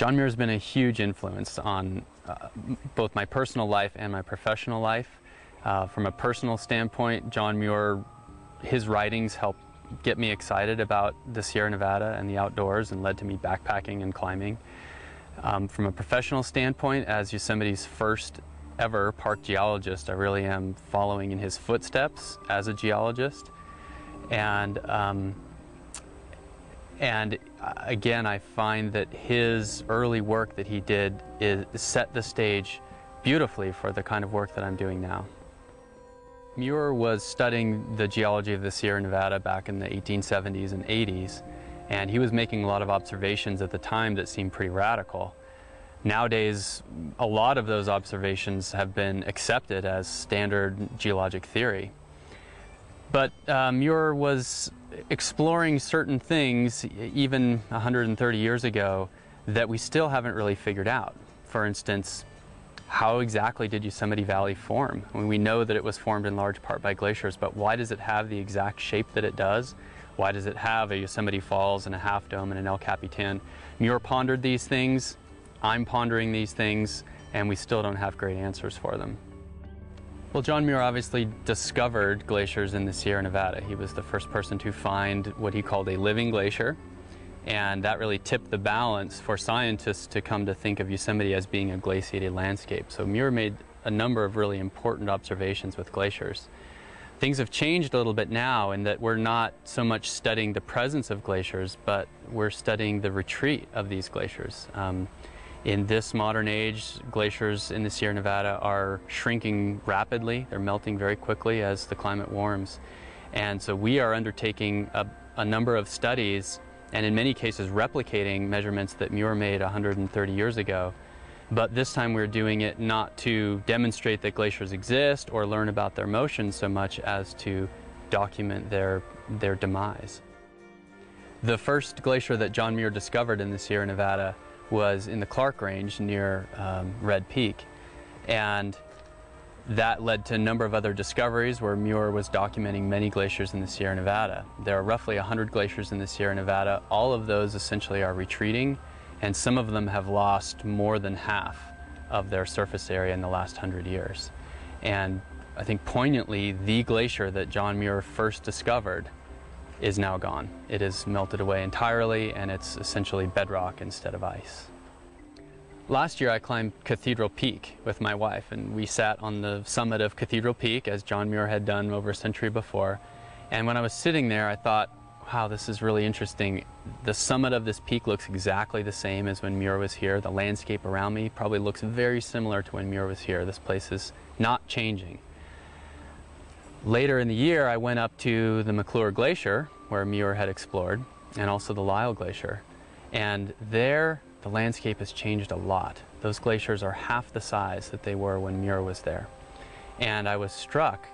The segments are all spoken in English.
John Muir has been a huge influence on both my personal life and my professional life. From a personal standpoint, John Muir, his writings helped get me excited about the Sierra Nevada and the outdoors and led to me backpacking and climbing. From a professional standpoint, as Yosemite's first ever park geologist, I really am following in his footsteps as a geologist. And again, I find that his early work that he did set the stage beautifully for the kind of work that I'm doing now. Muir was studying the geology of the Sierra Nevada back in the 1870s and 80s, and he was making a lot of observations at the time that seemed pretty radical. Nowadays, a lot of those observations have been accepted as standard geologic theory. But Muir was exploring certain things, even 130 years ago, that we still haven't really figured out. For instance, how exactly did Yosemite Valley form? I mean, we know that it was formed in large part by glaciers, but why does it have the exact shape that it does? Why does it have a Yosemite Falls and a Half Dome and an El Capitan? Muir pondered these things, I'm pondering these things, and we still don't have great answers for them. Well, John Muir obviously discovered glaciers in the Sierra Nevada. He was the first person to find what he called a living glacier, and that really tipped the balance for scientists to come to think of Yosemite as being a glaciated landscape. So Muir made a number of really important observations with glaciers. Things have changed a little bit now in that we're not so much studying the presence of glaciers, but we're studying the retreat of these glaciers. In this modern age, glaciers in the Sierra Nevada are shrinking rapidly. They're melting very quickly as the climate warms. And so we are undertaking a number of studies, and in many cases replicating measurements that Muir made 130 years ago. But this time we're doing it not to demonstrate that glaciers exist or learn about their motion so much as to document their demise. The first glacier that John Muir discovered in the Sierra Nevada was in the Clark Range near Red Peak, and that led to a number of other discoveries where Muir was documenting many glaciers in the Sierra Nevada. There are roughly 100 glaciers in the Sierra Nevada. All of those essentially are retreating, and some of them have lost more than half of their surface area in the last 100 years. And I think poignantly, the glacier that John Muir first discovered is now gone. It has melted away entirely, and it's essentially bedrock instead of ice. Last year I climbed Cathedral Peak with my wife, and we sat on the summit of Cathedral Peak as John Muir had done over a century before. And when I was sitting there, I thought, wow, this is really interesting. The summit of this peak looks exactly the same as when Muir was here. The landscape around me probably looks very similar to when Muir was here. This place is not changing. Later in the year, I went up to the McClure Glacier, where Muir had explored, and also the Lyell Glacier. And there, the landscape has changed a lot. Those glaciers are half the size that they were when Muir was there. And I was struck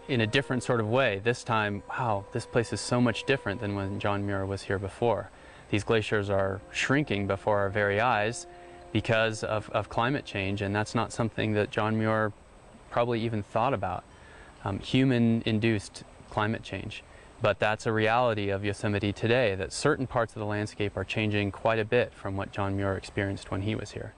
in a different sort of way. This time, wow, this place is so much different than when John Muir was here before. These glaciers are shrinking before our very eyes because of climate change, and that's not something that John Muir probably even thought about. Human-induced climate change. But that's a reality of Yosemite today, that certain parts of the landscape are changing quite a bit from what John Muir experienced when he was here.